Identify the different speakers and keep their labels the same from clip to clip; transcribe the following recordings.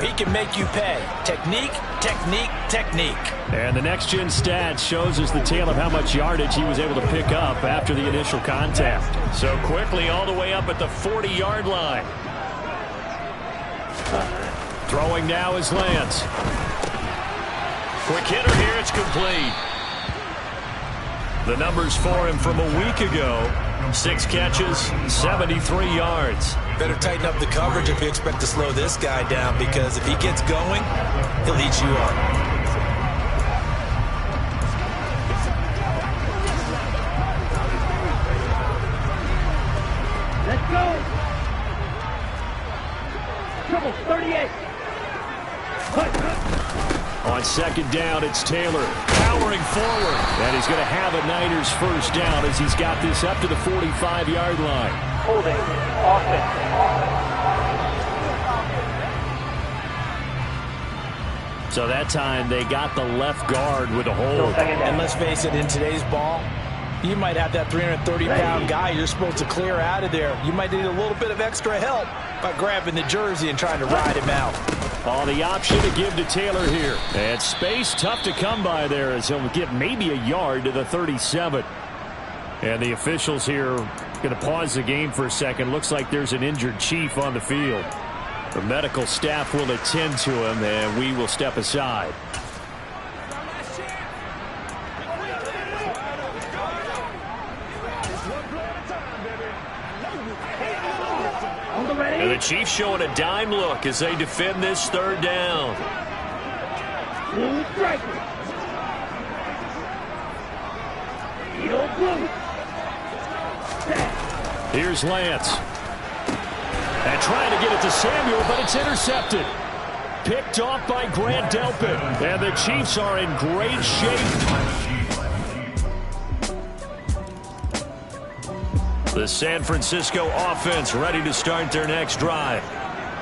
Speaker 1: He can make you pay. Technique, technique, technique.
Speaker 2: And the next-gen stats shows us the tale of how much yardage he was able to pick up after the initial contact. So quickly all the way up at the 40-yard line. Throwing now is Lance. Quick hitter here, it's complete. The numbers for him from a week ago. 6 catches, 73 yards.
Speaker 1: Better tighten up the coverage if you expect to slow this guy down, because if he gets going, he'll eat you up.
Speaker 3: Let's go. Triple 38.
Speaker 2: On second down, it's Taylor powering forward. And he's going to have a Niners first down as he's got this up to the 45-yard line.
Speaker 3: Holding. Offense.
Speaker 2: So that time they got the left guard with a hold.
Speaker 1: And let's face it, in today's ball, you might have that 330-pound guy you're supposed to clear out of there. You might need a little bit of extra help by grabbing the jersey and trying to ride him out.
Speaker 2: Oh, the option to give to Taylor here. And space tough to come by there as he'll get maybe a yard to the 37. And the officials here going to pause the game for a second. Looks like there's an injured Chief on the field. The medical staff will attend to him, and we will step aside. And the Chiefs showing a dime look as they defend this third down. Here's Lance. And trying to get it to Samuel, but it's intercepted. Picked off by Grant Delpit. And the Chiefs are in great shape. The San Francisco offense ready to start their next drive.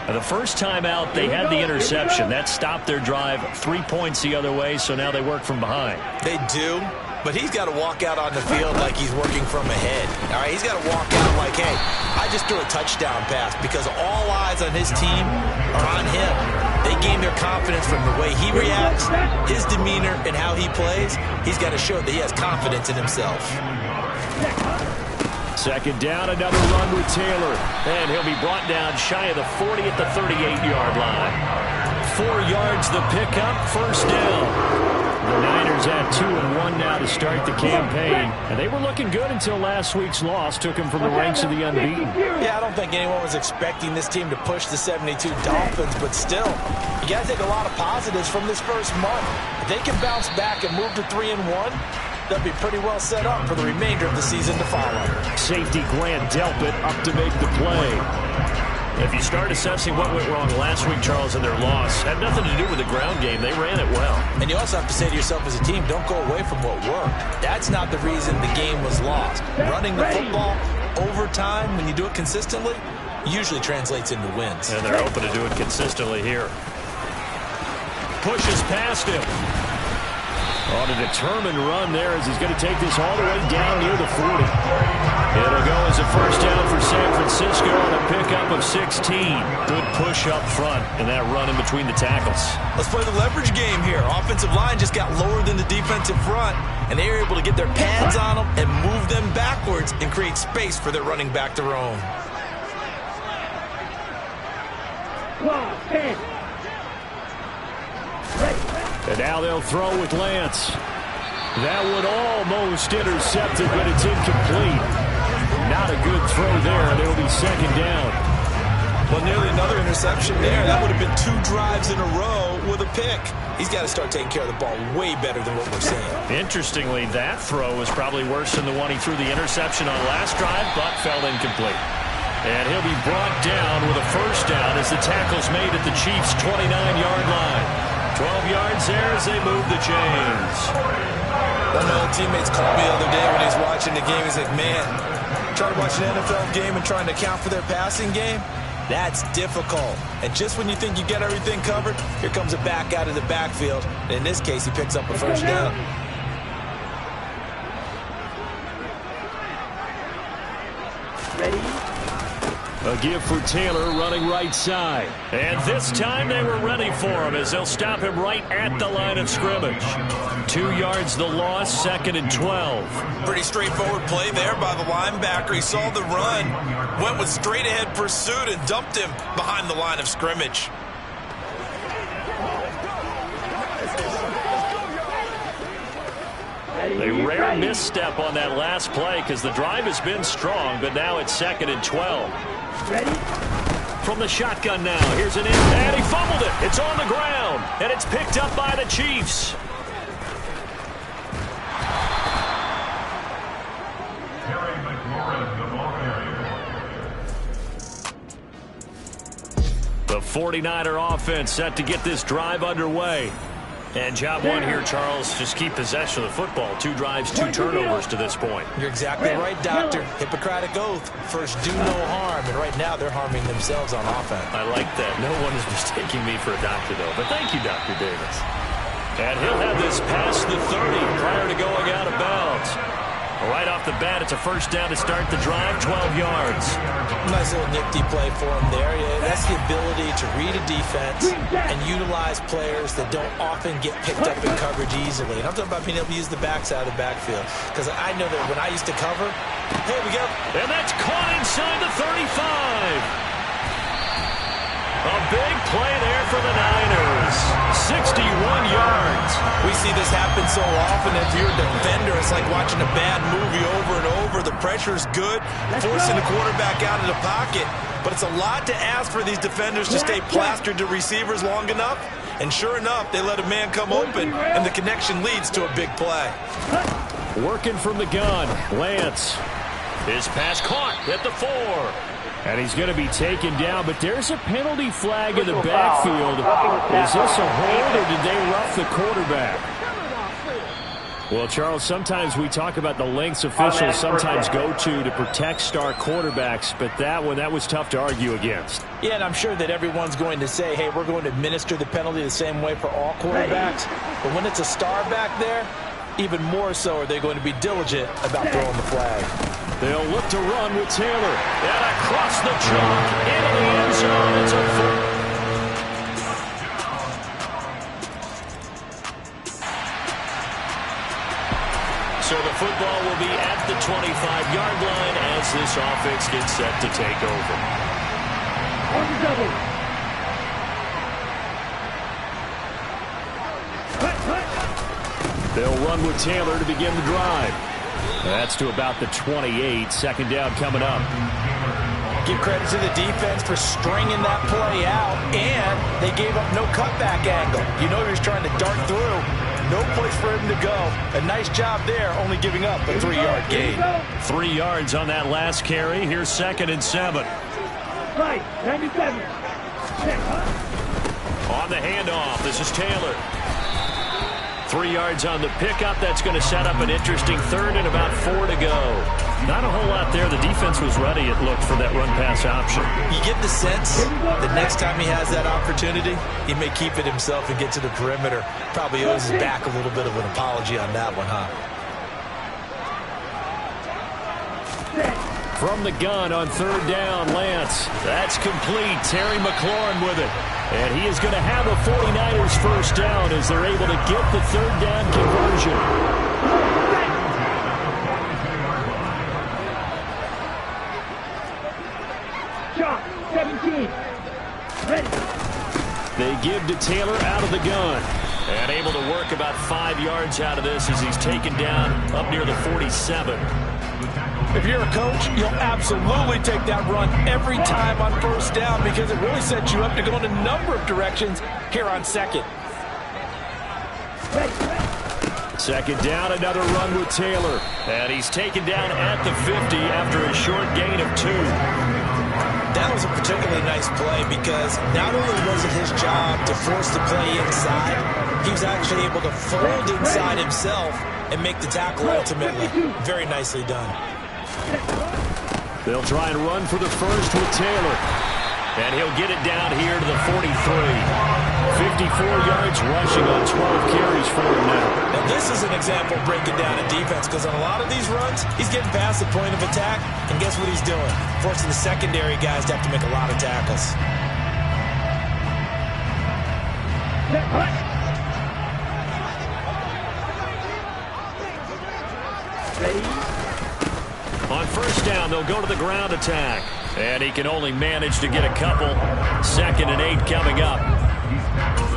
Speaker 2: The first time out, they had the interception. That stopped their drive 3 points the other way, so now they work from behind.
Speaker 1: They do, but he's got to walk out on the field like he's working from ahead. All right, he's got to walk out like, hey, I just threw a touchdown pass, because all eyes on his team are on him. They gain their confidence from the way he reacts, his demeanor, and how he plays. He's got to show that he has confidence in himself.
Speaker 2: Second down, another run with Taylor. And he'll be brought down shy of the 40 at the 38-yard line. 4 yards the pickup, first down. The Niners at 2-1 now to start the campaign. And they were looking good until last week's loss took them from the ranks of the unbeaten.
Speaker 1: Yeah, I don't think anyone was expecting this team to push the 72 Dolphins, but still, you got to take a lot of positives from this first month. If they can bounce back and move to 3-1, they'll be pretty well set up for the remainder of the season to follow.
Speaker 2: Safety Grant Delpit up to make the play. If you start assessing what went wrong last week, Charles, in their loss, had nothing to do with the ground game. They ran it well.
Speaker 1: And you also have to say to yourself as a team, don't go away from what worked. That's not the reason the game was lost. Running the football over time, when you do it consistently, usually translates into wins.
Speaker 2: And they're open to do it consistently here. Pushes past him. On a determined run there as he's going to take this all the way down near the 40. It'll go as a first down for San Francisco on a pickup of 16. Good push up front and that run in between the tackles.
Speaker 1: Let's play the leverage game here. Offensive line just got lower than the defensive front, and they were able to get their pads on them and move them backwards and create space for their running back to roam.
Speaker 2: And now they'll throw with Lance. That one almost intercepted, but it's incomplete. Not a good throw there. It'll be second down.
Speaker 1: Well, nearly another interception there. That would have been 2 drives in a row with a pick. He's got to start taking care of the ball way better than what we're seeing.
Speaker 2: Interestingly, that throw was probably worse than the one he threw the interception on last drive, but fell incomplete. And he'll be brought down with a first down as the tackle's made at the Chiefs' 29-yard line. 12 yards there as they move the chains.
Speaker 1: One of my old teammates called me the other day when he was watching the game. He's like, man, trying to watch an NFL game and trying to account for their passing game, that's difficult. And just when you think you get everything covered, here comes a back out of the backfield. And in this case, he picks up a first down.
Speaker 2: A give for Taylor running right side. And this time they were ready for him as they'll stop him right at the line of scrimmage. 2 yards the loss, 2nd and 12.
Speaker 1: Pretty straightforward play there by the linebacker. He saw the run, went with straight ahead pursuit and dumped him behind the line of scrimmage.
Speaker 2: A rare misstep on that last play because the drive has been strong, but now it's 2nd and 12.
Speaker 3: Ready?
Speaker 2: From the shotgun now, here's an in, and he fumbled it. It's on the ground, and it's picked up by the Chiefs. The 49er offense set to get this drive underway. And job one here, Charles, just keep possession of the football. 2 drives, 2 turnovers to this point.
Speaker 1: You're exactly right, Doctor. Hippocratic oath. First, do no harm. And right now, they're harming themselves on offense.
Speaker 2: I like that. No one is mistaking me for a doctor, though. But thank you, Dr. Davis. And he'll have this past the 30 prior to going out of bounds. Right off the bat, it's a first down to start the drive, 12 yards.
Speaker 1: Nice little nifty play for him there. Yeah, that's the ability to read a defense and utilize players that don't often get picked up in coverage easily. And I'm talking about being able to use the backside of the backfield. Because I know that when I used to cover, here we go.
Speaker 2: And that's caught inside the 35. A big play there for the Niners. 61 yards.
Speaker 1: We see this happen so often. If you're a defender, it's like watching a bad movie over and over. The pressure's good, forcing the quarterback out of the pocket. But it's a lot to ask for these defenders to stay plastered to receivers long enough. And sure enough, they let a man come open, and the connection leads to a big play.
Speaker 2: Working from the gun, Lance. His pass caught at the 4. And he's going to be taken down, but there's a penalty flag in the backfield. Is this a hold, or did they rough the quarterback? Well, Charles, sometimes we talk about the lengths officials sometimes go to protect star quarterbacks, but that one, that was tough to argue against.
Speaker 1: Yeah, and I'm sure that everyone's going to say, hey, we're going to administer the penalty the same way for all quarterbacks. But when it's a star back there, even more so are they going to be diligent about throwing the flag.
Speaker 2: They'll look to run with Taylor. And across the chalk into the end zone. It's a full. So the football will be at the 25-yard line as this offense gets set to take over. They'll run with Taylor to begin the drive. That's to about the 28. 2nd down coming up.
Speaker 1: Give credit to the defense for stringing that play out, and they gave up no cutback angle. You know he was trying to dart through. No place for him to go. A nice job there, only giving up a 3-yard gain.
Speaker 2: 3 yards on that last carry. Here's 2nd and 7.
Speaker 3: Right, 97.
Speaker 2: On the handoff, this is Taylor. 3 yards on the pickup. That's going to set up an interesting 3rd and about 4 to go. Not a whole lot there. The defense was ready, it looked, for that run-pass option.
Speaker 1: You get the sense that next time he has that opportunity, he may keep it himself and get to the perimeter. Probably owes his back a little bit of an apology on that one, huh?
Speaker 2: From the gun on 3rd down, Lance. That's complete. Terry McLaurin with it. And he is going to have a 49ers first down as they're able to get the 3rd down conversion.
Speaker 3: Shot, 17. Ready.
Speaker 2: They give to Taylor out of the gun. And able to work about 5 yards out of this as he's taken down up near the 47.
Speaker 1: If you're a coach, you'll absolutely take that run every time on 1st down because it really sets you up to go in a number of directions here on 2nd.
Speaker 2: 2nd down, another run with Taylor. And he's taken down at the 50 after a short gain of 2.
Speaker 1: That was a particularly nice play because not only was it his job to force the play inside, he was actually able to fold inside himself and make the tackle ultimately. Very nicely done.
Speaker 2: They'll try and run for the first with Taylor. And he'll get it down here to the 43. yards rushing on 12 carries for him now.
Speaker 1: Now this is an example of breaking down a defense, because on a lot of these runs, he's getting past the point of attack, and guess what he's doing? Forcing the secondary guys to have to make a lot of tackles.
Speaker 2: On first down, they'll go to the ground attack. And he can only manage to get a couple. 2nd and 8 coming up.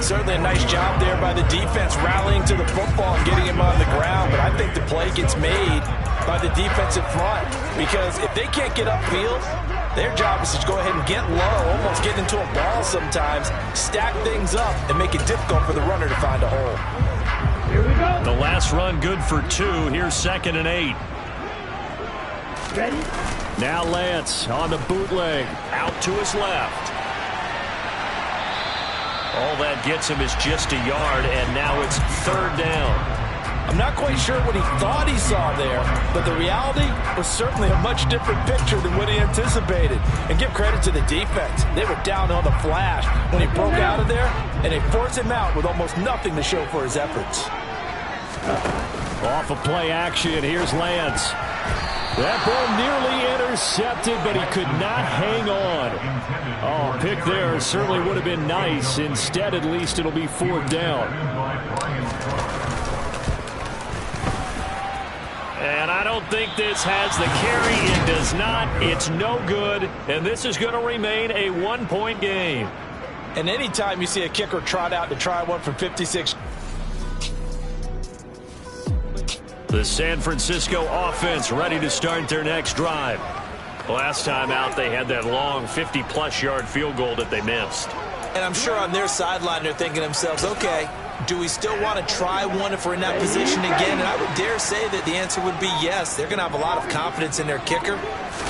Speaker 1: Certainly a nice job there by the defense, rallying to the football and getting him on the ground. But I think the play gets made by the defensive front, because if they can't get upfield, their job is to go ahead and get low, almost get into a ball sometimes, stack things up, and make it difficult for the runner to find a hole.
Speaker 3: Here we go.
Speaker 2: The last run good for 2. Here's 2nd and 8.
Speaker 3: Ready?
Speaker 2: Now Lance on the bootleg, out to his left. All that gets him is just a yard, and now it's 3rd down.
Speaker 1: I'm not quite sure what he thought he saw there, but the reality was certainly a much different picture than what he anticipated. And give credit to the defense. They were down on the flash when he broke out of there, and they forced him out with almost nothing to show for his efforts.
Speaker 2: Off of play action, here's Lance. That ball nearly intercepted, but he could not hang on. Oh, pick there certainly would have been nice. Instead, at least it'll be 4th down. And I don't think this has the carry. It does not. It's no good. And this is going to remain a 1-point game.
Speaker 1: And anytime you see a kicker trot out to try one from 56.
Speaker 2: The San Francisco offense ready to start their next drive. Last time out, they had that long 50-plus yard field goal that they missed.
Speaker 1: And I'm sure on their sideline they're thinking to themselves, okay, do we still want to try one if we're in that position again? And I would dare say that the answer would be yes. They're going to have a lot of confidence in their kicker.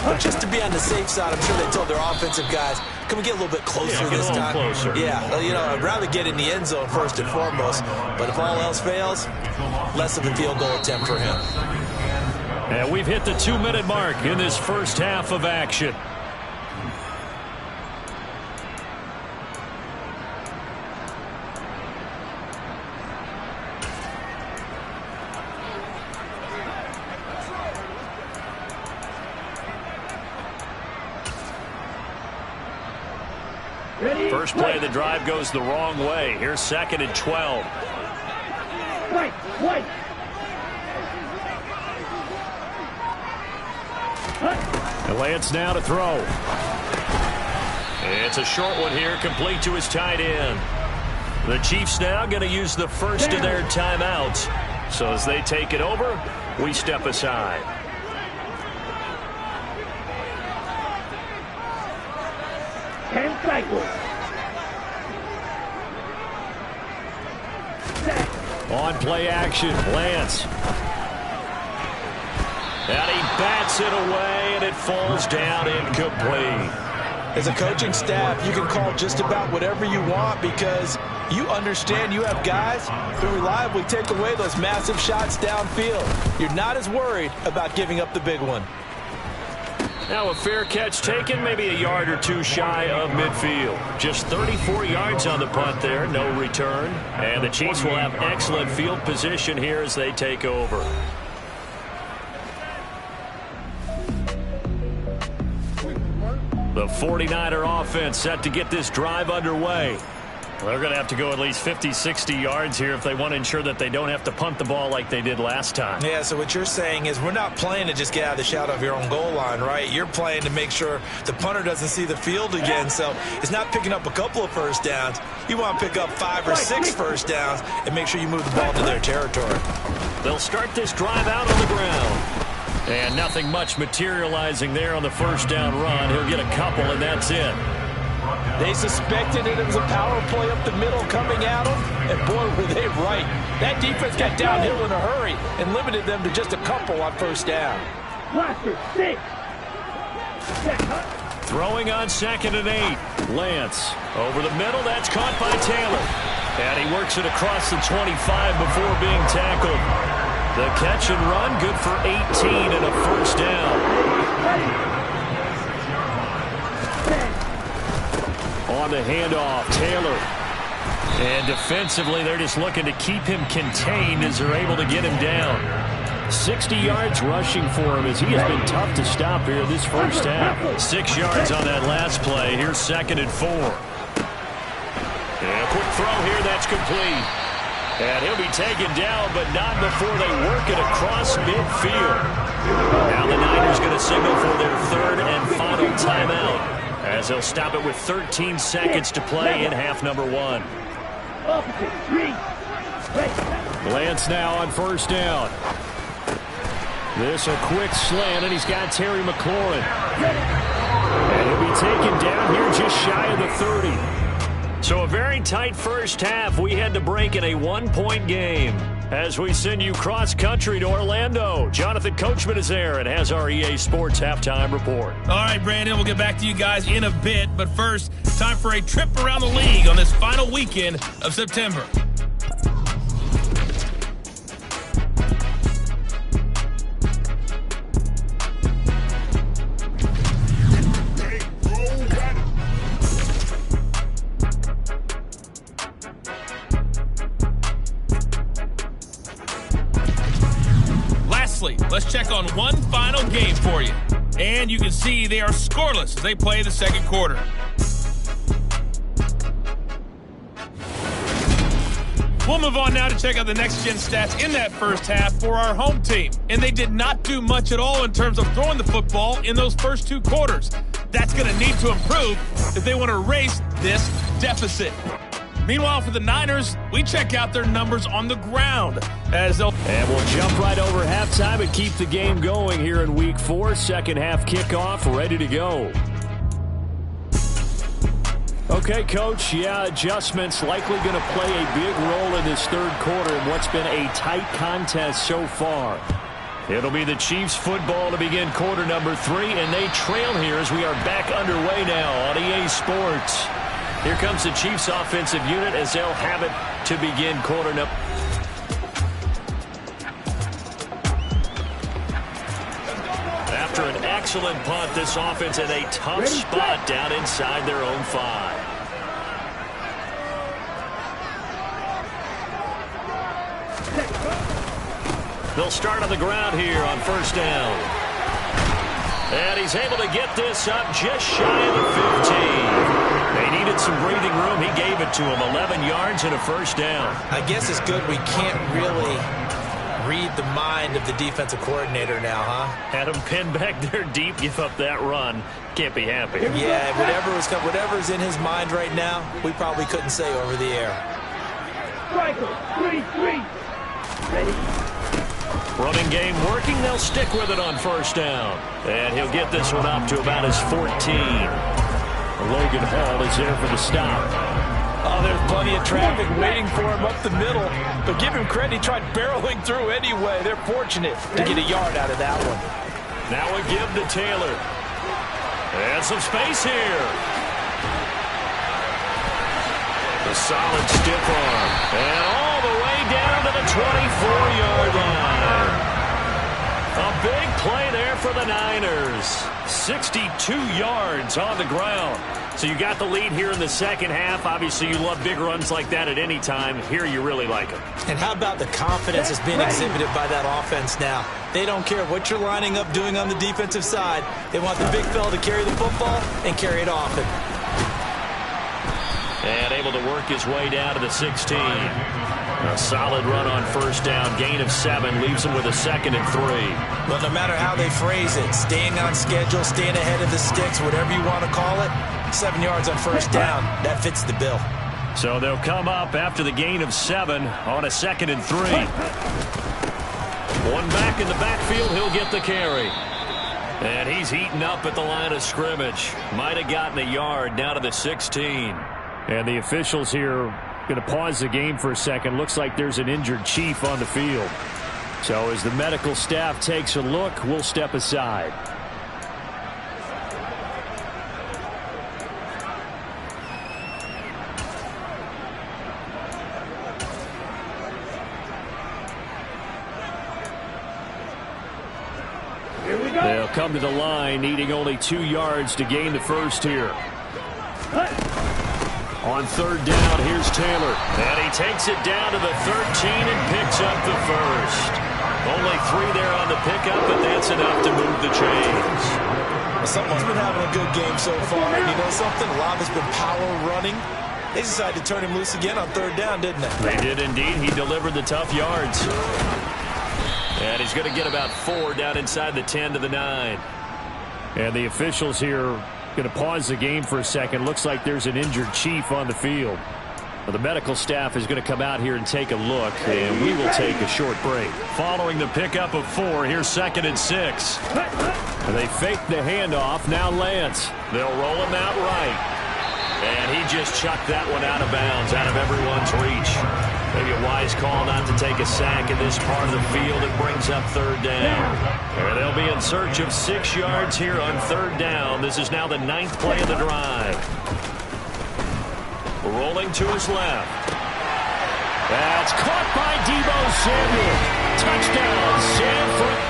Speaker 1: But just to be on the safe side, I'm sure they told their offensive guys, can we get a little bit closer this time?
Speaker 2: Closer.
Speaker 1: Yeah, you know, I'd rather get in the end zone first and foremost. But if all else fails, less of a field goal attempt for him.
Speaker 2: And we've hit the 2-minute mark in this first half of action. First play of the drive goes the wrong way. Here's 2nd and 12.
Speaker 3: Right.
Speaker 2: And Lance now to throw. It's a short one here, complete to his tight end. The Chiefs now going to use the first of their timeouts. So as they take it over, we step aside.
Speaker 3: Ten cycles.
Speaker 2: On play action, Lance. And he bats it away, and it falls down incomplete.
Speaker 1: As a coaching staff, you can call just about whatever you want, because you understand you have guys who reliably take away those massive shots downfield. You're not as worried about giving up the big one.
Speaker 2: Now a fair catch taken, maybe a yard or two shy of midfield. Just 34 yards on the punt there, no return. And the Chiefs will have excellent field position here as they take over. The 49er offense set to get this drive underway. They're going to have to go at least 50, 60 yards here if they want to ensure that they don't have to punt the ball like they did last time.
Speaker 1: Yeah, so what you're saying is we're not playing to just get out of the shadow of your own goal line, right? You're playing to make sure the punter doesn't see the field again. So it's not picking up a couple of first downs. You want to pick up 5 or 6 first downs and make sure you move the ball to their territory.
Speaker 2: They'll start this drive out on the ground. And nothing much materializing there on the first down run. He'll get a couple, and that's it.
Speaker 1: They suspected it was a power play up the middle coming at them, and boy, were they right. That defense got downhill in a hurry and limited them to just a couple on first down.
Speaker 3: Blaster, 6.
Speaker 2: Throwing on 2nd and 8. Lance over the middle. That's caught by Taylor. And he works it across the 25 before being tackled. The catch and run, good for 18 and a first down. On the handoff, Taylor. And defensively, they're just looking to keep him contained as they're able to get him down. 60 yards rushing for him as he has been tough to stop here this first half. 6 yards on that last play. Here's 2nd and 4. And a quick throw here, that's complete. And he'll be taken down, but not before they work it across midfield. Now the Niners going to signal for their 3rd and final timeout, as they'll stop it with 13 seconds to play in half number 1. Lance now on 1st down. This a quick slant, and he's got Terry McLaurin. And he'll be taken down here just shy of the 30. So a very tight first half. We had to break in a 1-point game. As we send you cross-country to Orlando, Jonathan Coachman is there and has our EA Sports halftime report.
Speaker 4: All right, Brandon, we'll get back to you guys in a bit. But first, time for a trip around the league on this final weekend of September. Let's check on one final game for you. And you can see they are scoreless as they play the second quarter. We'll move on now to check out the next-gen stats in that first half for our home team. And they did not do much at all in terms of throwing the football in those first 2 quarters. That's going to need to improve if they want to erase this deficit. Meanwhile, for the Niners, we check out their numbers on the ground. And
Speaker 2: we'll jump right over halftime and keep the game going here in Week 4. Second half kickoff, ready to go. Okay, Coach, adjustments likely going to play a big role in this third quarter in what's been a tight contest so far. It'll be the Chiefs football to begin quarter number 3, and they trail here as we are back underway now on EA Sports. Here comes the Chiefs offensive unit as they'll have it to begin quarter number. After an excellent punt, this offense in a tough spot down inside their own 5. They'll start on the ground here on 1st down. And he's able to get this up just shy of the 15. They needed some breathing room. He gave it to him. 11 yards and a 1st down.
Speaker 1: I guess it's good we can't really read the mind of the defensive coordinator now, huh?
Speaker 2: Had him pinned back there deep, give up that run. Can't be happy.
Speaker 1: Yeah, whatever's in his mind right now, we probably couldn't say over the air.
Speaker 3: Striker, 3-3. Ready?
Speaker 2: Running game working. They'll stick with it on 1st down. And he'll get this one up to about his 14. Logan Hall is there for the stop.
Speaker 1: Oh, there's plenty of traffic waiting for him up the middle. But give him credit, he tried barreling through anyway. They're fortunate to get a yard out of that one.
Speaker 2: Now a give to Taylor. And some space here. A solid stiff arm. And all the way down to the 24-yard line. A big play there for the Niners. 62 yards on the ground. So you got the lead here in the second half. Obviously, you love big runs like that at any time. Here, you really like them. And how about the confidence that's being exhibited by that offense now? They don't care what you're lining up doing on the defensive side. They want the big fella to carry the football and carry it often. And able to work his way down to the 16. A solid run on 1st down. Gain of 7 leaves him with a 2nd and 3. Well, no matter how they phrase it, staying on schedule, staying ahead of the sticks, whatever you want to call it, 7 yards on 1st down, that fits the bill. So they'll come up after the gain of 7 on a 2nd and 3. One back in the backfield, he'll get the carry. And he's heating up at the line of scrimmage. Might have gotten a yard down to the 16. And the officials here going to pause the game for a second. Looks like there's an injured Chief on the field. So as the medical staff takes a look, we'll step aside. They'll come to the line, needing only 2 yards to gain the first here. On third down, here's Taylor. And he takes it down to the 13 and picks up the first. Only 3 there on the pickup, but that's enough to move the chains.
Speaker 1: Someone's been having a good game so far. And you know something? A lot has been power running. They decided to turn him loose again on third down, didn't they?
Speaker 2: They did indeed. He delivered the tough yards. And he's going to get about 4 down inside the 10 to the 9. And the officials here going to pause the game for a second. Looks like there's an injured Chief on the field. Well, the medical staff is going to come out here and take a look, and we will take a short break. Following the pickup of 4, here's 2nd and 6. And they fake the handoff. Now Lance. They'll roll him out right. And he just chucked that one out of bounds, out of everyone's reach. Maybe a wise call not to take a sack in this part of the field. It brings up third down. And they'll be in search of 6 yards here on third down. This is now the 9th play of the drive. Rolling to his left. That's caught by Deebo Samuel. Touchdown, San Francisco.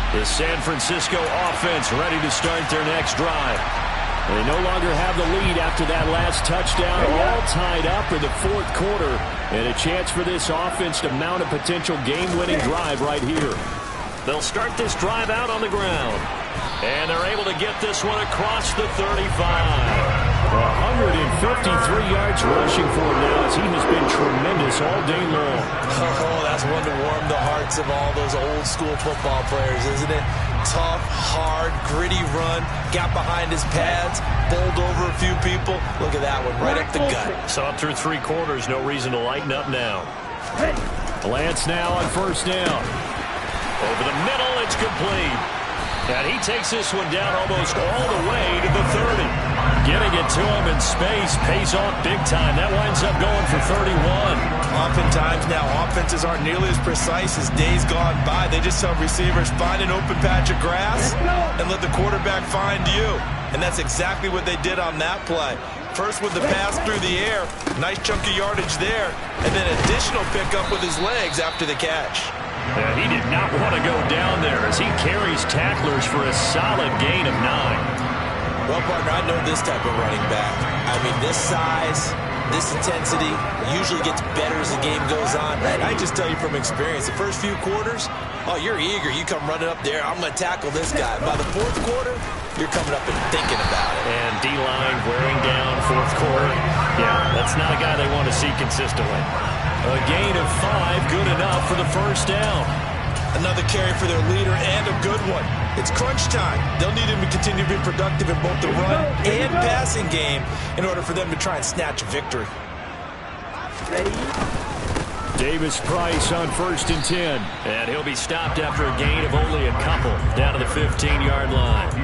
Speaker 2: The San Francisco offense ready to start their next drive. They no longer have the lead after that last touchdown, all tied up in the 4th quarter, and a chance for this offense to mount a potential game-winning drive right here. They'll start this drive out on the ground, and they're able to get this one across the 35. 153 yards rushing for him now as he has been tremendous all day long.
Speaker 1: Oh, that's one to warm the hearts of all those old school football players, isn't it? Tough, hard, gritty run, got behind his pads, bowled over a few people. Look at that one, right up the gut.
Speaker 2: Saw through 3 quarters, no reason to lighten up now. Lance now on first down. Over the middle, it's complete. And he takes this one down almost all the way to the 30. Getting it to him in space pays off big time. That winds up going for 31.
Speaker 1: Oftentimes now, offenses aren't nearly as precise as days gone by. They just tell receivers, find an open patch of grass and let the quarterback find you. And that's exactly what they did on that play. First with the pass through the air, nice chunk of yardage there, and then additional pickup with his legs after the catch.
Speaker 2: Yeah, he did not want to go down there as he carries tacklers for a solid gain of 9.
Speaker 1: Well, partner, I know this type of running back. I mean, this size, this intensity usually gets better as the game goes on. I just tell you from experience, the first few quarters, oh, you're eager. You come running up there, I'm going to tackle this guy. By the 4th quarter, you're coming up and thinking about it.
Speaker 2: And D-line wearing down 4th quarter. Yeah, that's not a guy they want to see consistently. A gain of 5, good enough for the first down.
Speaker 1: Another carry for their leader and a good one. It's crunch time. They'll need him to continue to be productive in both the run and passing game in order for them to try and snatch a victory.
Speaker 3: Ready?
Speaker 2: Davis Price on 1st and 10. And he'll be stopped after a gain of only a couple down to the 15-yard line.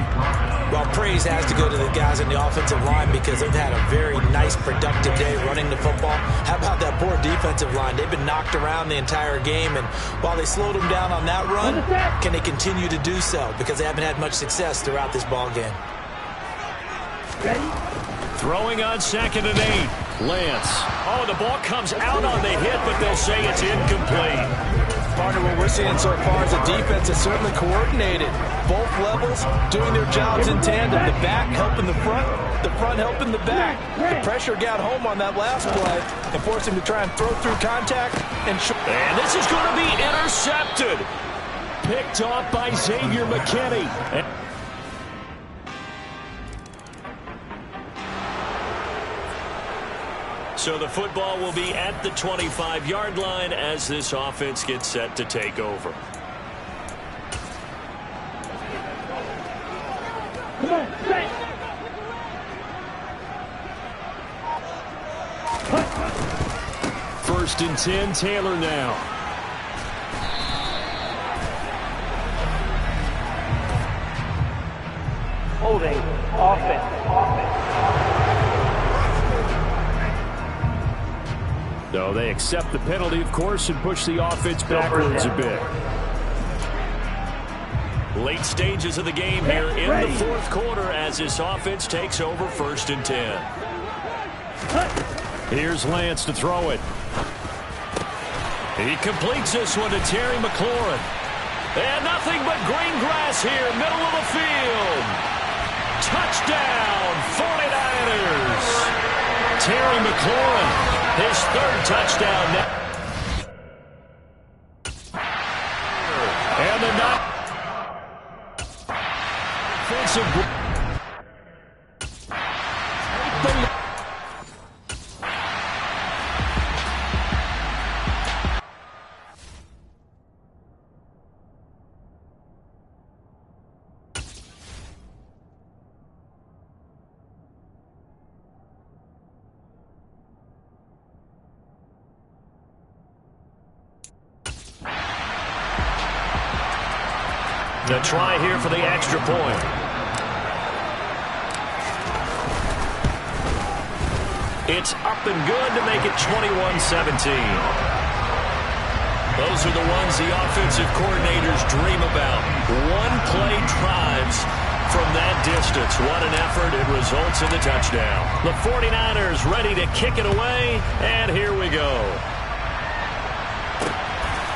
Speaker 1: Well, praise has to go to the guys on the offensive line because they've had a very nice, productive day running the football. How about that poor defensive line? They've been knocked around the entire game, and while they slowed them down on that run, can they continue to do so? Because they haven't had much success throughout this ball game.
Speaker 3: Ready?
Speaker 2: Throwing on 2nd and 8. Lance. Oh, the ball comes out on the hit, but they'll say it's incomplete.
Speaker 1: Partner, what we're seeing so far is the defense is certainly coordinated. Both levels doing their jobs in tandem. The back helping the front helping the back. The pressure got home on that last play and forced him to try and throw through contact. And
Speaker 2: this is going to be intercepted. Picked off by Xavier McKinney. So the football will be at the 25-yard line as this offense gets set to take over.
Speaker 3: Come on, set.
Speaker 2: 1st and 10, Taylor now.
Speaker 3: Holding. Offense.
Speaker 2: So they accept the penalty, of course, and push the offense backwards a bit. Late stages of the game here in the 4th quarter as this offense takes over 1st and 10. Here's Lance to throw it. He completes this one to Terry McLaurin. And nothing but green grass here, middle of the field. Touchdown, 49ers. Terry McLaurin, his third touchdown now. And the offensive. The try here for the extra point. It's up and good to make it 21-17. Those are the ones the offensive coordinators dream about. One-play drives from that distance. What an effort. It results in the touchdown. The 49ers ready to kick it away, and here we go.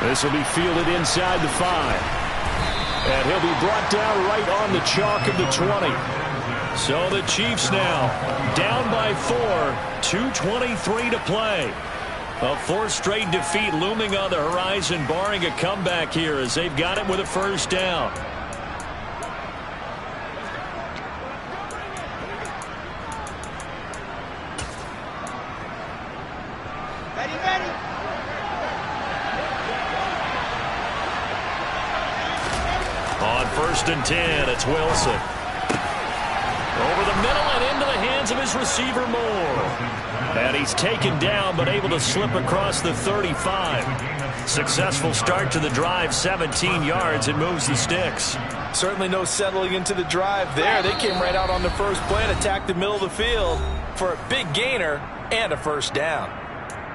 Speaker 2: This will be fielded inside the 5. And he'll be brought down right on the chalk of the 20. So the Chiefs now down by 4, 2:23 to play. A fourth straight defeat looming on the horizon, barring a comeback here as they've got it with a first down. On 1st and 10, it's Wilson. Over the middle and into the hands of his receiver Moore. And he's taken down but able to slip across the 35. Successful start to the drive, 17 yards, and moves the sticks.
Speaker 1: Certainly no settling into the drive there. They came right out on the first play and attacked the middle of the field for a big gainer and a first down.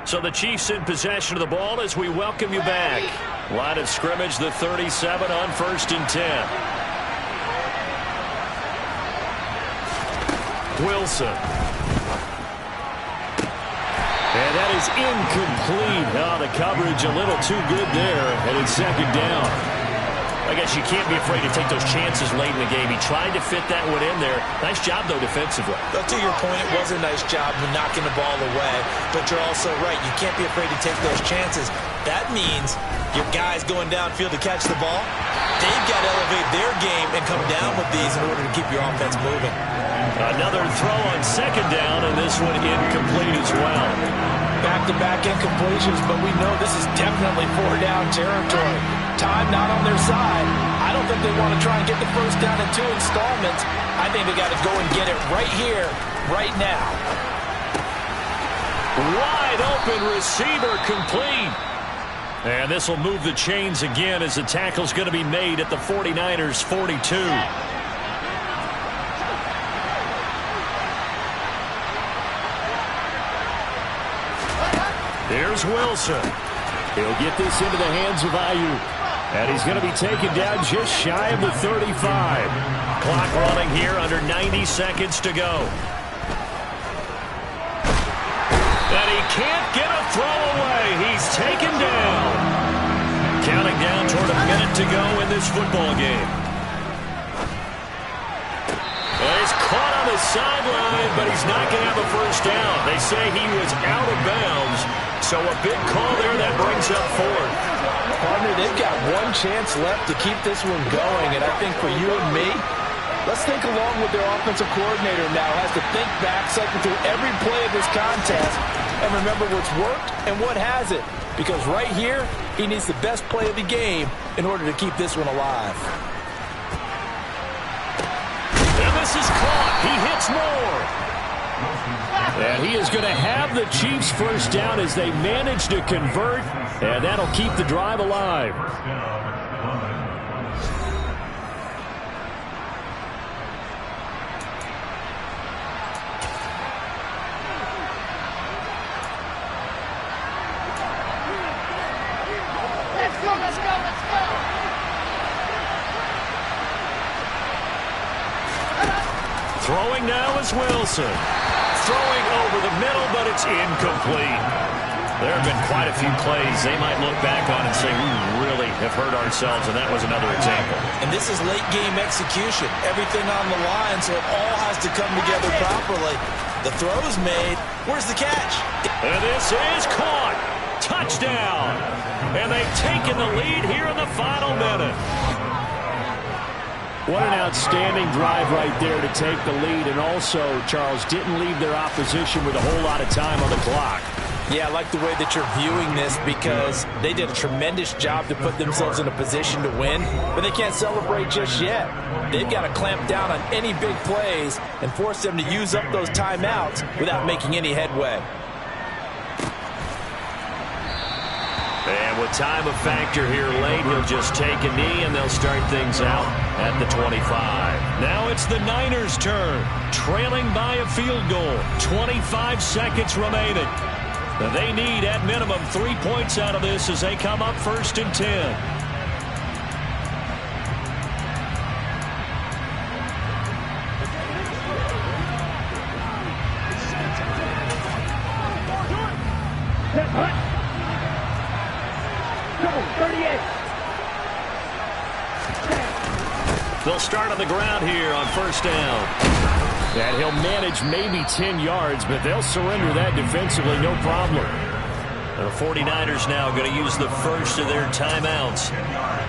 Speaker 2: So the Chiefs in possession of the ball as we welcome you back. Line of scrimmage, the 37 on 1st and 10. Wilson. And that is incomplete. Oh, the coverage a little too good there, and it's 2nd down. I guess you can't be afraid to take those chances late in the game. He tried to fit that one in there. Nice job, though, defensively.
Speaker 1: But to your point, it was a nice job of knocking the ball away. But you're also right. You can't be afraid to take those chances. That means your guys going downfield to catch the ball, they've got to elevate their game and come down with these in order to keep your offense moving.
Speaker 2: Another throw on 2nd down, and this one incomplete as well.
Speaker 1: Back-to-back incompletions, but we know this is definitely 4-down territory. Time not on their side. I don't think they want to try and get the first down in 2 installments. I think they got to go and get it right here, right now.
Speaker 2: Wide open receiver complete. And this will move the chains again as the tackle's going to be made at the 49ers 42. Here's Wilson. He'll get this into the hands of Ayuk. And he's going to be taken down just shy of the 35. Clock running here under 90 seconds to go. And he can't get a throw away. He's taken down. Counting down toward a minute to go in this football game. Well, he's caught on the sideline, but he's not going to have a first down. They say he was out of bounds. So a big call there that brings up 4th.
Speaker 1: Partner, they've got one chance left to keep this one going, and I think for you and me, let's think along with their offensive coordinator now. Has to think back, cycle through every play of this contest, and remember what's worked and what hasn't. Because right here, he needs the best play of the game in order to keep this one alive.
Speaker 2: And this is caught. He hits Moore. And he is going to have the Chiefs first down as they manage to convert, and that'll keep the drive alive.
Speaker 3: Let's go, let's go, let's go!
Speaker 2: Throwing now is Wilson. Throwing over the middle, but it's incomplete. There have been quite a few plays they might look back on and say, we really have hurt ourselves, and that was another example.
Speaker 1: And this is late-game execution. Everything on the line, so it all has to come together properly. The throw's made. Where's the catch?
Speaker 2: And this is caught. Touchdown. And they've taken the lead here in the final minute. What an outstanding drive right there to take the lead. And also, Charles, didn't leave their opposition with a whole lot of time on the clock.
Speaker 1: Yeah, I like the way that you're viewing this because they did a tremendous job to put themselves in a position to win, but they can't celebrate just yet. They've got to clamp down on any big plays and force them to use up those timeouts without making any headway.
Speaker 2: And with time a factor here late, he'll just take a knee and they'll start things out at the 25. Now it's the Niners' turn, trailing by a field goal. 25 seconds remaining. They need, at minimum, 3 points out of this as they come up 1st and 10. They'll start on the ground here on 1st down. And he'll manage maybe 10 yards, but they'll surrender that defensively, no problem. The 49ers now going to use the first of their timeouts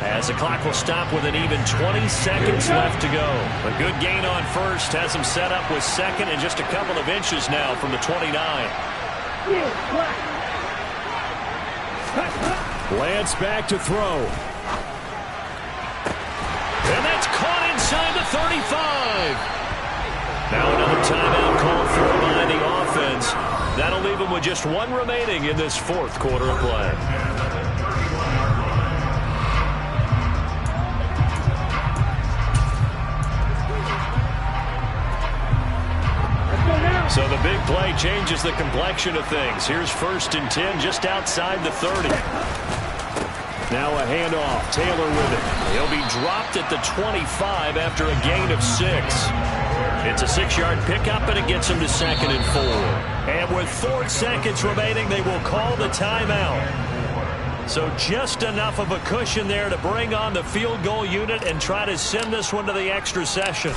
Speaker 2: as the clock will stop with an even 20 seconds left to go. A good gain on first has them set up with second and just a couple of inches now from the 29. Lance back to throw. And that's caught inside the 35. Now another timeout called for by the offense. That'll leave them with just one remaining in this 4th quarter of play. So the big play changes the complexion of things. Here's 1st and 10 just outside the 30. Now a handoff. Taylor with it. He'll be dropped at the 25 after a gain of 6. It's a 6-yard pickup, and it gets him to 2nd and 4. And with 4 seconds remaining, they will call the timeout. So just enough of a cushion there to bring on the field goal unit and try to send this one to the extra session.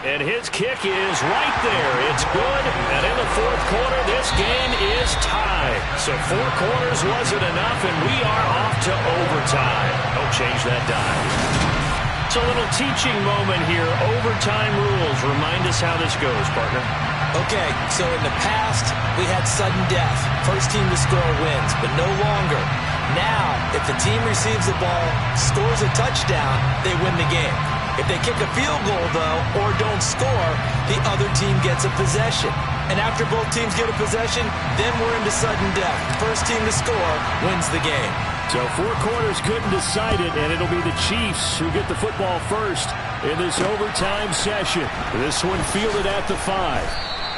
Speaker 2: And his kick is right there. It's good. And in the 4th quarter, this game is tied. So 4 quarters wasn't enough, and we are off to overtime. Don't change that dime. It's a little teaching moment here. Overtime rules. Remind us how this goes, partner.
Speaker 1: Okay, so in the past, we had sudden death. First team to score wins, but no longer. Now, if the team receives the ball, scores a touchdown, they win the game. If they kick a field goal, though, or don't score, the other team gets a possession. And after both teams get a possession, then we're into sudden death. First team to score wins the game.
Speaker 2: So 4 quarters couldn't decide it, and it'll be the Chiefs who get the football first in this overtime session. This one fielded at the 5.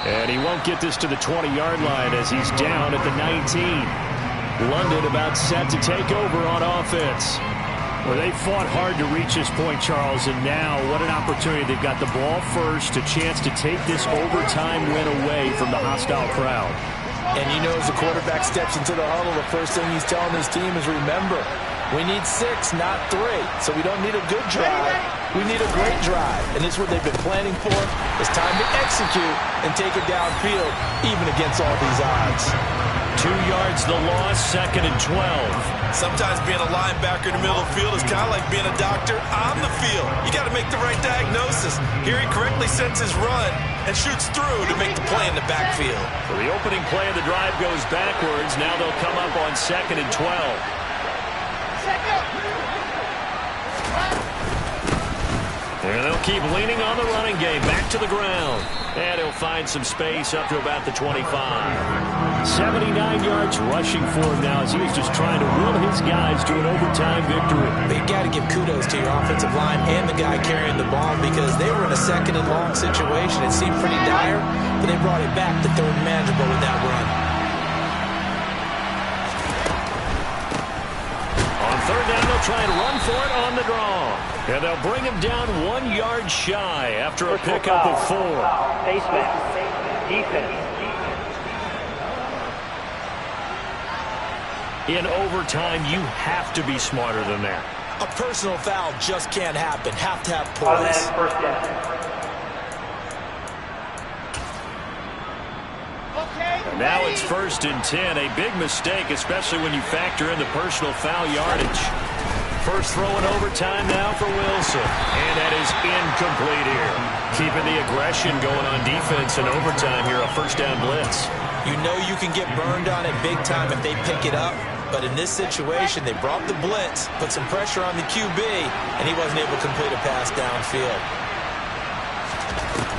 Speaker 2: And he won't get this to the 20-yard line as he's down at the 19. London about set to take over on offense. Well, they fought hard to reach this point, Charles, and now what an opportunity. They've got the ball first, a chance to take this overtime win away from the hostile crowd.
Speaker 1: And you know, as the quarterback steps into the huddle, the first thing he's telling his team is, remember, we need 6, not 3. So we don't need a good drive. We need a great drive. And this is what they've been planning for. It's time to execute and take it downfield, even against all these odds.
Speaker 2: 2 yards the loss, 2nd and 12.
Speaker 5: Sometimes being a linebacker in the middle of the field is kind of like being a doctor on the field. You got to make the right diagnosis. Here he correctly sets his run and shoots through to make the play in the backfield.
Speaker 2: Well, the opening play of the drive goes backwards. Now they'll come up on 2nd and 12. And they'll keep leaning on the running game. Back to the ground. And he'll find some space up to about the 25. 79 yards rushing for him now as he's just trying to will his guys to an overtime victory.
Speaker 1: But you got to give kudos to your offensive line and the guy carrying the ball because they were in a 2nd and long situation. It seemed pretty dire, but they brought it back to 3rd and manageable with that run.
Speaker 2: On 3rd down, they'll try and run for it on the draw. And they'll bring him down 1 yard shy after a pickup of 4.
Speaker 3: Face mask. Defense.
Speaker 2: In overtime, you have to be smarter than that.
Speaker 1: A personal foul just can't happen. Have to have poise.
Speaker 2: And now it's 1st and 10. A big mistake, especially when you factor in the personal foul yardage. First throw in overtime now for Wilson. And that is incomplete here. Keeping the aggression going on defense in overtime here, a first down blitz.
Speaker 1: You know you can get burned on it big time if they pick it up. But in this situation, they brought the blitz, put some pressure on the QB, and he wasn't able to complete a pass downfield.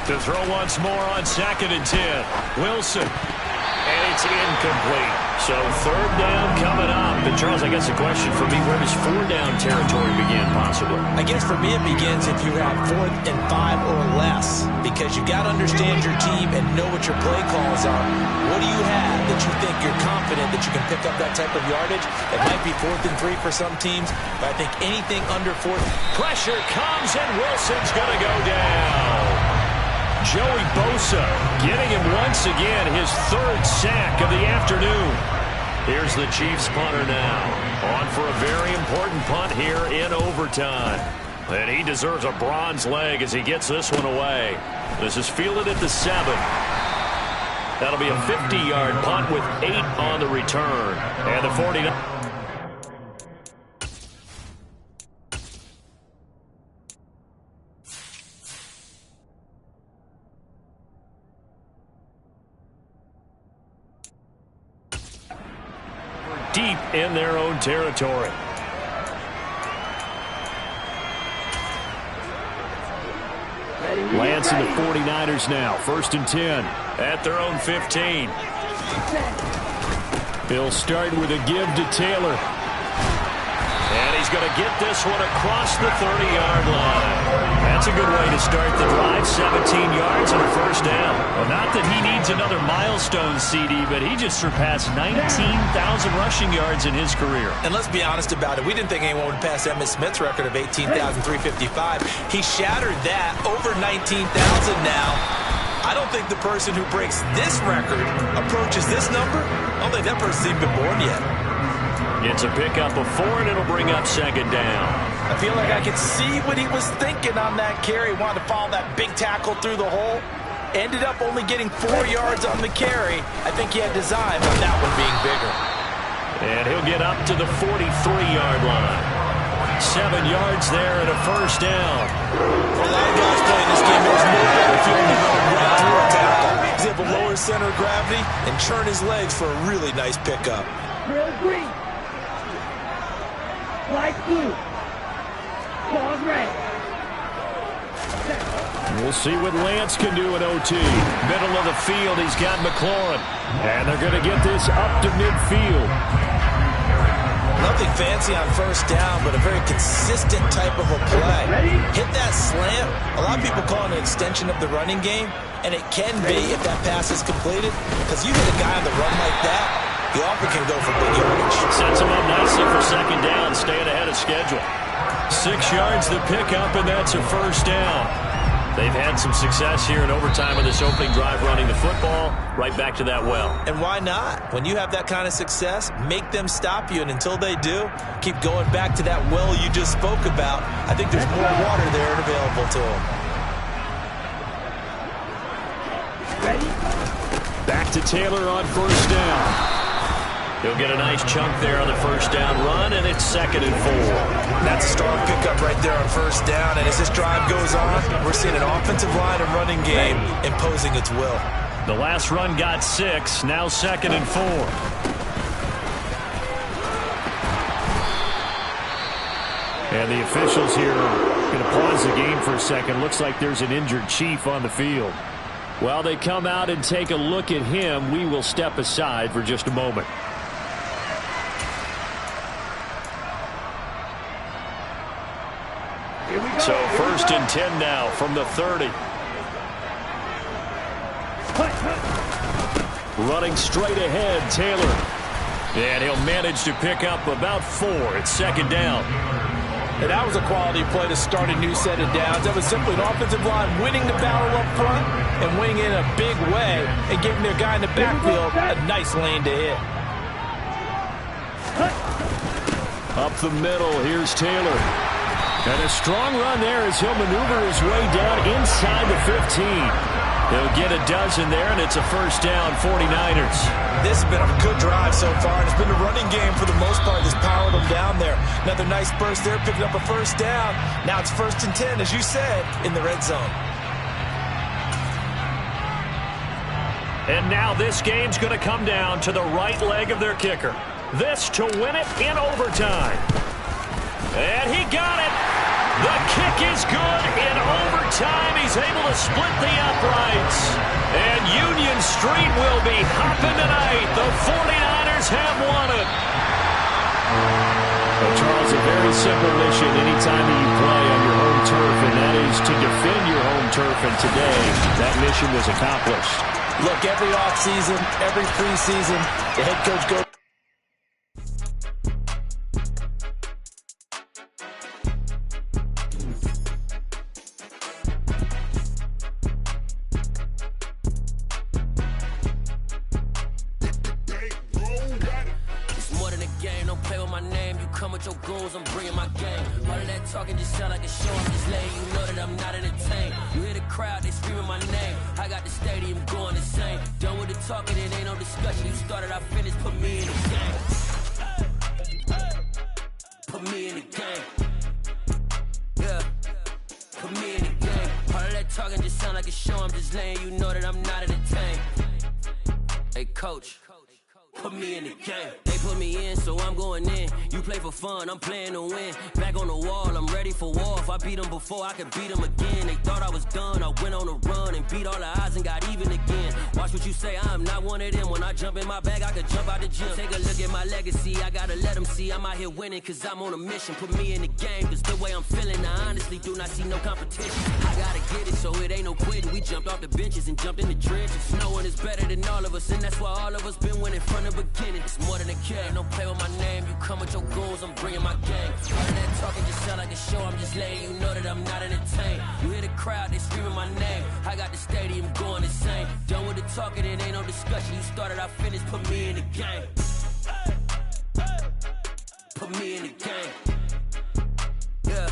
Speaker 2: To throw once more on 2nd and 10. Wilson. And it's incomplete. So 3rd down coming up. And Charles, I guess a question for me, where does 4-down territory begin possibly?
Speaker 1: I guess for me it begins if you have 4th and 5 or less. Because you've got to understand your team and know what your play calls are. What do you have that you think you're confident that you can pick up that type of yardage? It might be 4th and 3 for some teams, but I think anything under 4th.
Speaker 2: Pressure comes and Wilson's going to go down. Joey Bosa getting him once again, his 3rd sack of the afternoon. Here's the Chiefs punter now. On for a very important punt here in overtime. And he deserves a bronze leg as he gets this one away. This is fielded at the 7. That'll be a 50-yard punt with 8 on the return. And the 49. Deep in their own territory. Lance and the 49ers now. 1st and 10 at their own 15. He'll start with a give to Taylor. And he's going to get this one across the 30-yard line. That's a good way to start the drive. 17 yards and a first down. Well, not that he needs another milestone, CD, but he just surpassed 19,000 rushing yards in his career.
Speaker 1: And let's be honest about it. We didn't think anyone would pass Emmitt Smith's record of 18,355. He shattered that. Over 19,000 now. I don't think the person who breaks this record approaches this number. I don't think that person's even been born yet.
Speaker 2: It's a pickup of 4, and it'll bring up 2nd down.
Speaker 1: I feel like I could see what he was thinking on that carry. Wanted to follow that big tackle through the hole. Ended up only getting 4 yards on the carry. I think he had design on that one being bigger.
Speaker 2: And he'll get up to the 43-yard line. 7 yards there and a first down.
Speaker 1: For a lot of guys playing this game, there's no better feeling than running right through a tackle. He's able to lower his center of gravity and churn his legs for a really nice pickup.
Speaker 3: Real green. Light blue. Ball's red.
Speaker 2: We'll see what Lance can do in OT. Middle of the field, he's got McLaurin. And they're going to get this up to midfield.
Speaker 1: Nothing fancy on first down, but a very consistent type of a play. Hit that slant. A lot of people call it an extension of the running game, and it can be if that pass is completed, because you hit a guy on the run like that, you often can go for big yardage.
Speaker 2: Sets him up nicely for 2nd down, staying ahead of schedule. 6 yards the pickup, and that's a first down. They've had some success here in overtime on this opening drive running the football. Right back to that well.
Speaker 1: And why not? When you have that kind of success, make them stop you. And until they do, keep going back to that well you just spoke about. I think there's more water there and available to them.
Speaker 2: Back to Taylor on first down. He'll get a nice chunk there on the first down run, and it's 2nd and 4.
Speaker 1: That's a strong pickup right there on first down. And as this drive goes on, we're seeing an offensive line and running game imposing its will.
Speaker 2: The last run got 6, now 2nd and 4. And the officials here are going to pause the game for a second. Looks like there's an injured Chief on the field. While they come out and take a look at him, we will step aside for just a moment. So 1st and 10 now from the 30. Running straight ahead, Taylor. And he'll manage to pick up about 4. It's 2nd down.
Speaker 1: And that was a quality play to start a new set of downs. That was simply an offensive line winning the battle up front and winning in a big way and giving their guy in the backfield a nice lane to hit.
Speaker 2: Up the middle, here's Taylor. And a strong run there as he'll maneuver his way down inside the 15. He'll get a dozen there, and it's a first down, 49ers.
Speaker 5: This has been a good drive so far, and it's been a running game for the most part that's powered them down there. Another nice burst there, picking up a first down. Now it's 1st and 10, as you said, in the red zone.
Speaker 2: And now this game's going to come down to the right leg of their kicker. This to win it in overtime. And he got it. The kick is good in overtime. He's able to split the uprights. And Union Street will be hopping tonight. The 49ers have won it. Well, Charles, a very simple mission anytime that you play on your home turf, and that is to defend your home turf. And today, that mission was accomplished.
Speaker 1: Look, every offseason, every preseason, the head coach goes.
Speaker 6: Your goals, I'm bringing my game. All of that talking just sound like a show. I'm just letting you know that I'm not entertained. You hear the crowd, they screaming my name. I got the stadium going insane. Done with the talking, it ain't no discussion. You started, I finished. Put me in the game. Put me in the game. Yeah. Put me in the game. All of that talking just sound like a show. I'm just letting you know that I'm not entertained. Hey, coach. Put me in the game. They put me in, so I'm going in. You play for fun, I'm playing to win. Back on the wall, I'm ready for war. If I beat them before, I could beat them again. They thought I was done, I went on a run and beat all the odds and got even again. Watch what you say, I'm not one of them. When I jump in my bag, I could jump out the gym. Take a look at my legacy, I gotta let them see I'm out here winning, cause I'm on a mission. Put me in the game, cause the way I'm feeling, I honestly do not see no competition. I gotta get it, so it ain't no quitting. We jumped off the benches and jumped in the trenches. No one is better than all of us, and that's why all of us been winning from the beginning. It's more than a kid, don't play with my name. You come with your goons, I'm bringing my gang. All of that talking just sound like a show. I'm just letting you know that I'm not entertained. You hear the crowd, they screaming my name. I got the stadium going insane. Done with the talking, it ain't no discussion. You started, I finished. Put me in the game. Put me in the game. Yeah.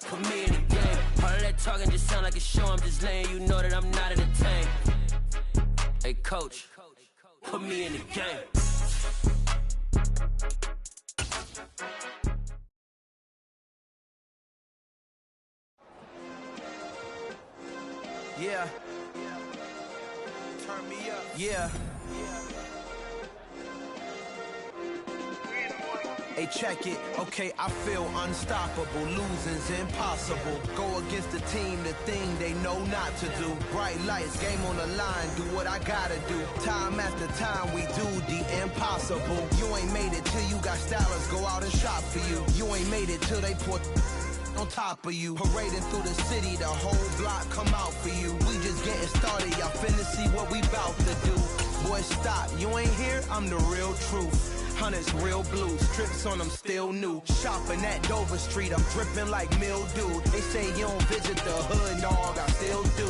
Speaker 6: Put me in the game. All of that talking just sound like a show. I'm just letting you know that I'm not entertained. Hey, coach. Put me in the game.
Speaker 7: Yeah. Turn me up. Yeah. Hey, check it. Okay, I feel unstoppable. Losing's impossible. Go against the team, the thing they know not to do. Bright lights, game on the line. Do what I gotta do. Time after time, we do the impossible. You ain't made it till you got stylers go out and shop for you. You ain't made it till they put on top of you. Parading through the city, the whole block come out for you. We just getting started, y'all finna see what we bout to do. Boy, stop, you ain't here, I'm the real truth. Hunters, real blue, strips on them still new. Shopping at Dover Street, I'm dripping like mildew. They say you don't visit the hood, dog, I still do.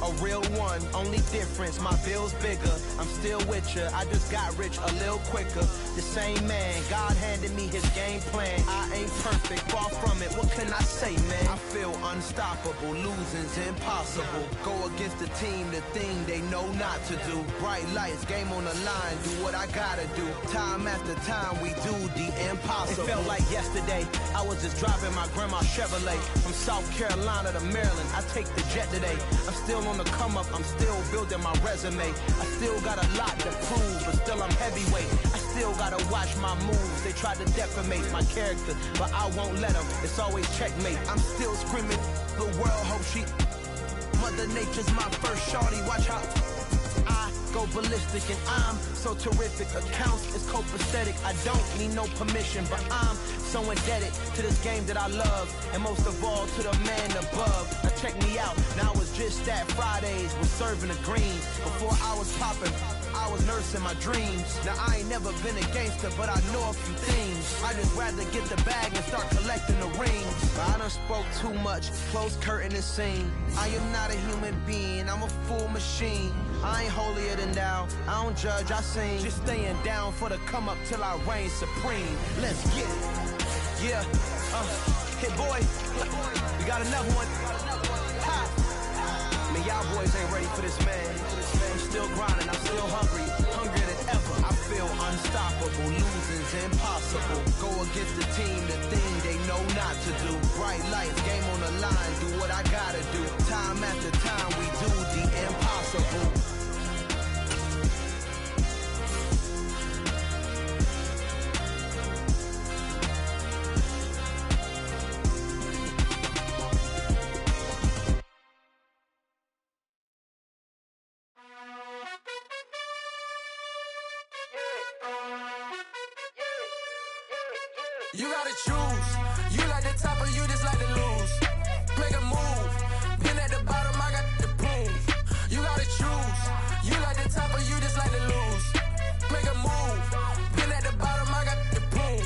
Speaker 7: A real one, only difference, my bill's bigger. I'm still with ya, I just got rich a little quicker. The same man, God handed me his game plan. I ain't perfect, far from it, what can I say, man? I feel unstoppable, losing's impossible. Go against the team, the thing they know not to do. Bright lights, game on the line, do what I gotta do. Time after time, we do the impossible. It felt like yesterday, I was just driving my grandma's Chevrolet. From South Carolina to Maryland, I take the jet today. I'm still on the come up, I'm still building my resume. I still got a lot to prove, but still I'm heavyweight. I still gotta watch my moves. They try to defamate my character, but I won't let them. It's always checkmate. I'm still screaming, the world hope she. Mother Nature's my first shorty, watch how I go ballistic, and I'm so terrific. Accounts is copacetic. I don't need no permission, but I'm so indebted to this game that I love, and most of all to the man above. Now check me out, now it's just that Fridays was serving the greens. Before I was popping, I was nursing my dreams. Now I ain't never been a gangster, but I know a few things. I just rather get the bag and start collecting the rings. But I done spoke too much, close curtain and scene. I am not a human being, I'm a powerful machine. I ain't holier than thou, I don't judge, I sing. Just staying down for the come up till I reign supreme. Let's get it. Yeah, hey boy, we got another one. Ha. Man, y'all boys ain't ready for this, man. I'm still grinding, I'm still hungry, hungrier than ever. I feel unstoppable, losing's impossible. Go against the team, the thing they know not to do. Bright lights, game on the line, do what I gotta do. Time after time, we do the impossible.
Speaker 6: You gotta choose. You like the top or you just like to lose. Make a move. Been at the bottom, I got the proof. You gotta choose. You like the top or you just like to lose. Make a move. Been at the bottom, I got the proof.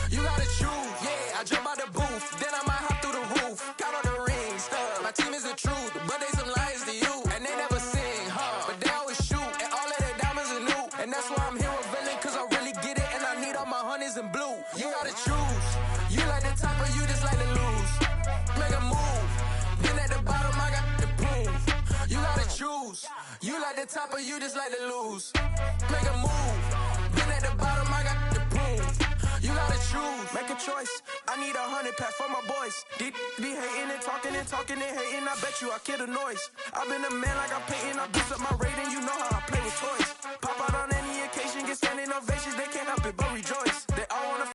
Speaker 6: You gotta choose. Yeah, I jump out the booth. Then I might hop through the roof. Got all the rings. My team is the truth, but they some liars to you. And they never sing, but they always shoot. And all of their diamonds are new. And that's why I'm here with villain, cause I really get it. And I need all my honeys in blue. You gotta choose. You like the top or you just like to lose. Make a move. Been at the bottom, I got the proof. You gotta choose. You like the top or you just like to lose. Make a move. Been at the bottom, I got the proof. You gotta choose. Make a choice. I need 100 pack for my boys. Be hating and talking and hating. I bet you I kill the noise. I've been a man like I'm painting. I boost up my rating.